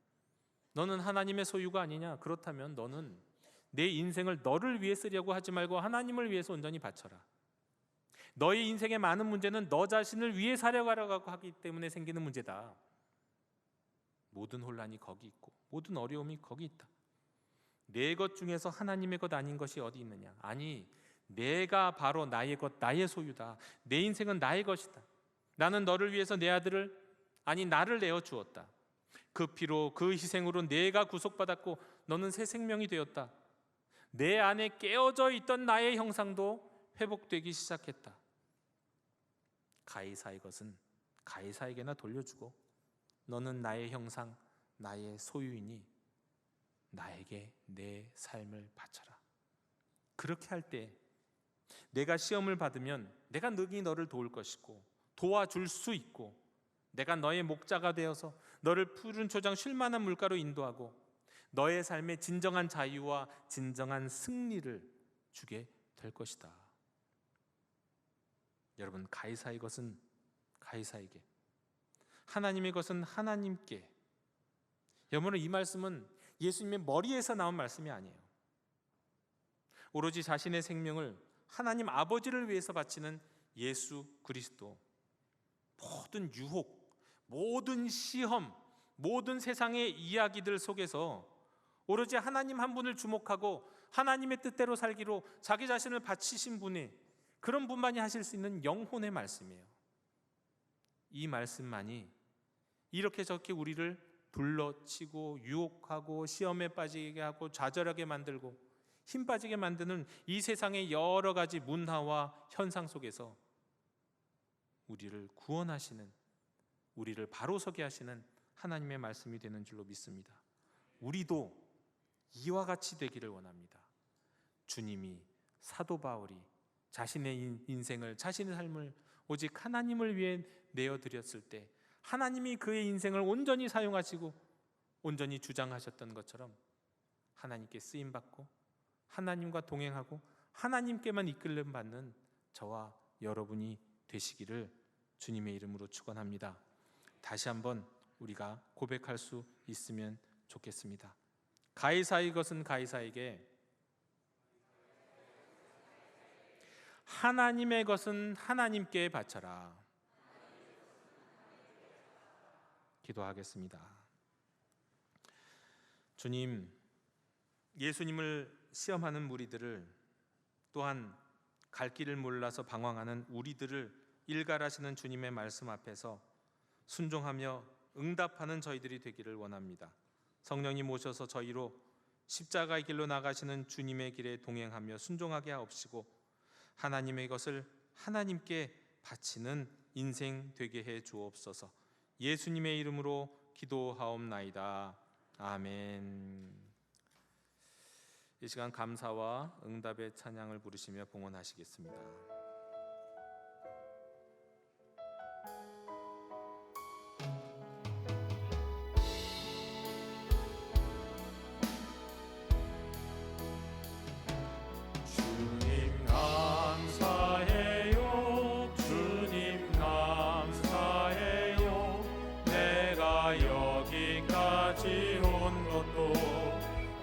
너는 하나님의 소유가 아니냐? 그렇다면 너는 내 인생을 너를 위해 쓰려고 하지 말고 하나님을 위해서 온전히 바쳐라. 너의 인생의 많은 문제는 너 자신을 위해 살아가려고 하기 때문에 생기는 문제다. 모든 혼란이 거기 있고 모든 어려움이 거기 있다. 내 것 중에서 하나님의 것 아닌 것이 어디 있느냐? 아니, 내가 바로 나의 것, 나의 소유다. 내 인생은 나의 것이다. 나는 너를 위해서 내 아들을, 아니 나를 내어 주었다. 그 피로, 그 희생으로 내가 구속받았고 너는 새 생명이 되었다. 내 안에 깨어져 있던 나의 형상도 회복되기 시작했다. 가이사의 것은 가이사에게나 돌려주고 너는 나의 형상, 나의 소유이니 나에게 내 삶을 바쳐라. 그렇게 할 때 내가 시험을 받으면 내가 능히 너를 도울 것이고 도와줄 수 있고, 내가 너의 목자가 되어서 너를 푸른 초장 쉴 만한 물가로 인도하고 너의 삶에 진정한 자유와 진정한 승리를 주게 될 것이다. 여러분, 가이사의 것은 가이사에게, 하나님의 것은 하나님께. 여러분, 이 말씀은 예수님의 머리에서 나온 말씀이 아니에요. 오로지 자신의 생명을 하나님 아버지를 위해서 바치는 예수 그리스도. 모든 유혹, 모든 시험, 모든 세상의 이야기들 속에서 오로지 하나님 한 분을 주목하고 하나님의 뜻대로 살기로 자기 자신을 바치신 분이, 그런 분만이 하실 수 있는 영혼의 말씀이에요. 이 말씀만이 이렇게 저렇게 우리를 둘러치고 유혹하고 시험에 빠지게 하고 좌절하게 만들고 힘 빠지게 만드는 이 세상의 여러 가지 문화와 현상 속에서 우리를 구원하시는, 우리를 바로 서게 하시는 하나님의 말씀이 되는 줄로 믿습니다. 우리도 이와 같이 되기를 원합니다. 주님이, 사도 바울이 자신의 인생을, 자신의 삶을 오직 하나님을 위해 내어드렸을 때 하나님이 그의 인생을 온전히 사용하시고 온전히 주장하셨던 것처럼 하나님께 쓰임받고 하나님과 동행하고 하나님께만 이끌림 받는 저와 여러분이 되시기를 주님의 이름으로 축원합니다. 다시 한번 우리가 고백할 수 있으면 좋겠습니다. 가이사의 것은 가이사에게, 하나님의 것은 하나님께 바쳐라. 기도하겠습니다. 주님, 예수님을 시험하는 무리들을, 또한 갈 길을 몰라서 방황하는 우리들을 일갈하시는 주님의 말씀 앞에서 순종하며 응답하는 저희들이 되기를 원합니다. 성령님 오셔서 저희로 십자가의 길로 나가시는 주님의 길에 동행하며 순종하게 하옵시고 하나님의 것을 하나님께 바치는 인생 되게 해 주옵소서. 예수님의 이름으로 기도하옵나이다. 아멘. 이 시간 감사와 응답의 찬양을 부르시며 봉헌하시겠습니다. 주님 감사해요. 주님 감사해요. 내가 여기까지 온 것도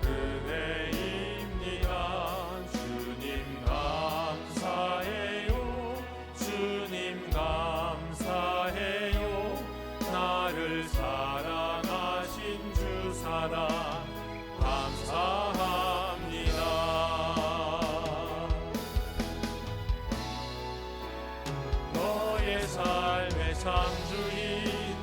은혜입니다. 주님 감사해요. 주님 감사해요. 나를 사랑하신 주 사랑 감사합니다. 너의 삶의 참주인,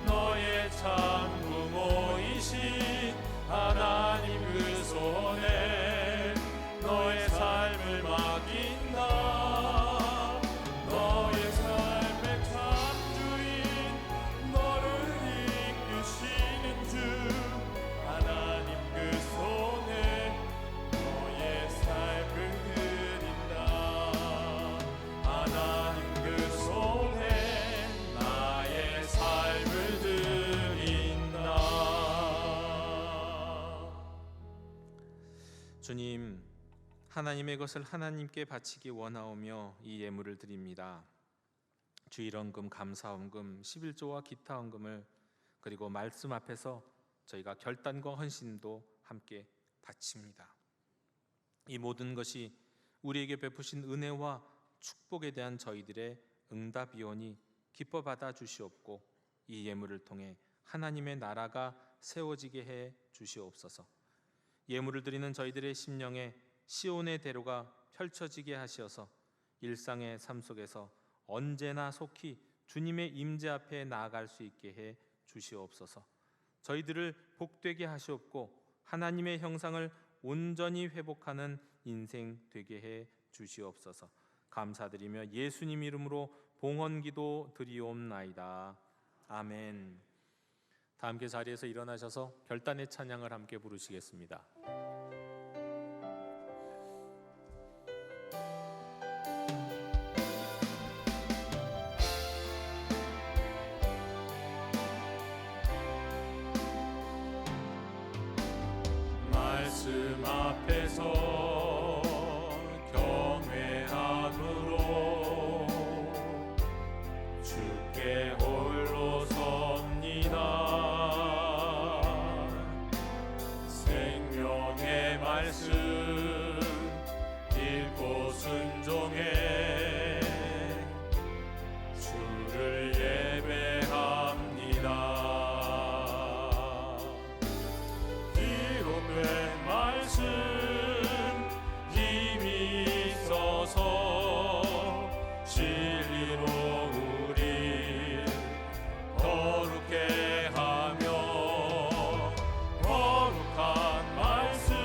너의 참 부모이신 하나님 그 손에 너의 삶을 맡긴다. 너의 삶의 참주인, 너를 이끄시는 주 하나님 그 손에 너의 삶을 드린다. 하나님 그 손에 나의 삶을 드린다. 주님, 하나님의 것을 하나님께 바치기 원하오며 이 예물을 드립니다. 주일헌금, 감사헌금, 11조와 기타 헌금을, 그리고 말씀 앞에서 저희가 결단과 헌신도 함께 바칩니다. 이 모든 것이 우리에게 베푸신 은혜와 축복에 대한 저희들의 응답이오니 기뻐 받아 주시옵고 이 예물을 통해 하나님의 나라가 세워지게 해 주시옵소서. 예물을 드리는 저희들의 심령에 시온의 대로가 펼쳐지게 하시어서 일상의 삶 속에서 언제나 속히 주님의 임재 앞에 나아갈 수 있게 해 주시옵소서. 저희들을 복되게 하시옵고 하나님의 형상을 온전히 회복하는 인생 되게 해 주시옵소서. 감사드리며 예수님 이름으로 봉헌기도 드리옵나이다. 아멘. 다 함께 자리에서 일어나셔서 결단의 찬양을 함께 부르시겠습니다. 말씀 앞에서 경외함으로 주께 홀로 섭니다. 생명의 말씀 읽고 순종해 주를 예배합니다. 기록된 말씀 힘이 있어서 진리로 우리 거룩해 하며 거룩한 말씀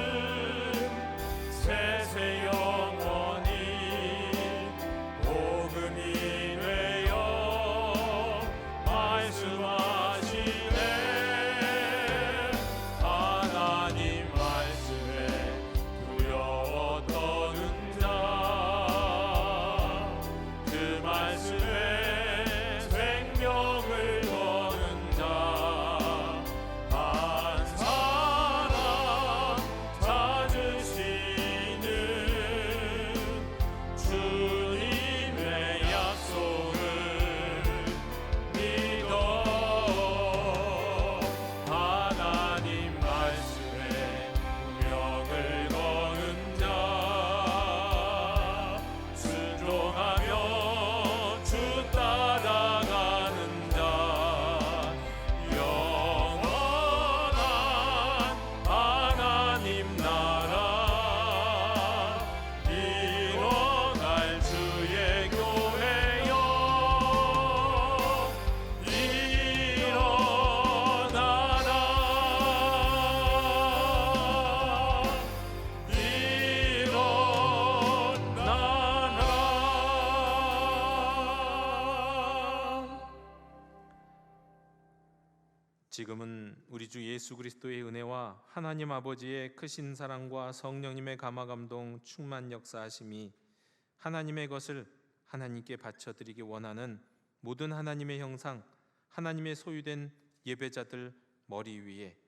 지금은 우리 주 예수 그리스도의 은혜와 하나님 아버지의 크신 사랑과 성령님의 감화 감동 충만 역사하심이 하나님의 것을 하나님께 바쳐드리기 원하는 모든 하나님의 형상, 하나님의 소유된 예배자들 머리 위에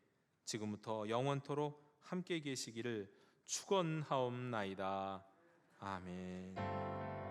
지금부터 영원토록 함께 계시기를 축원하옵나이다. 아멘.